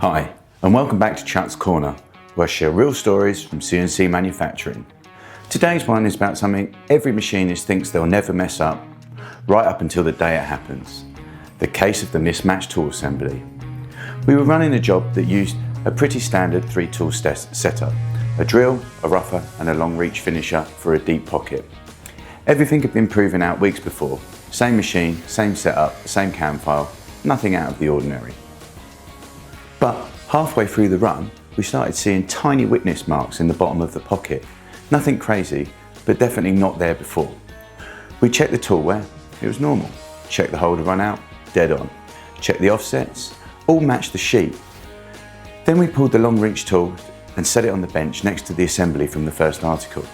Hi, and welcome back to Chuck's Corner, where I share real stories from CNC manufacturing. Today's one is about something every machinist thinks they'll never mess up, right up until the day it happens. The case of the mismatched tool assembly. We were running a job that used a pretty standard 3-tool setup, a drill, a rougher, and a long reach finisher for a deep pocket. Everything had been proven out weeks before. Same machine, same setup, same cam file, nothing out of the ordinary. But halfway through the run, we started seeing tiny witness marks in the bottom of the pocket. Nothing crazy, but definitely not there before. We checked the tool wear, it was normal. Checked the holder run out, dead on. Checked the offsets, all matched the sheet. Then we pulled the long reach tool and set it on the bench next to the assembly from the first article.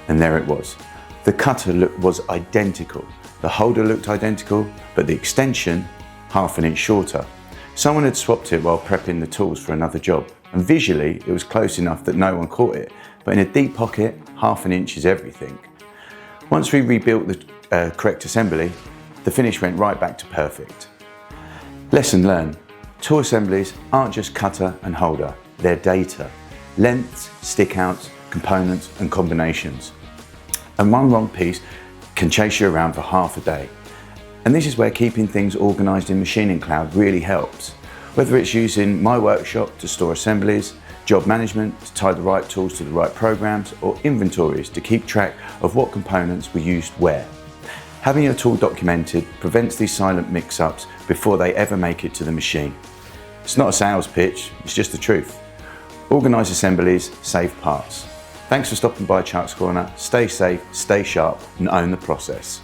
And there it was. The cutter was identical. The holder looked identical, but the extension, half an inch shorter. Someone had swapped it while prepping the tools for another job, and visually it was close enough that no one caught it, but in a deep pocket, half an inch is everything. Once we rebuilt the correct assembly, the finish went right back to perfect. Lesson learned. Tool assemblies aren't just cutter and holder, they're data. Lengths, stick-outs, components and combinations. And one wrong piece can chase you around for half a day. And this is where keeping things organised in MachiningCloud really helps. Whether it's using my workshop to store assemblies, job management to tie the right tools to the right programs, or inventories to keep track of what components were used where. Having your tool documented prevents these silent mix-ups before they ever make it to the machine. It's not a sales pitch, it's just the truth. Organise assemblies, save parts. Thanks for stopping by Chuck's Corner. Stay safe, stay sharp, and own the process.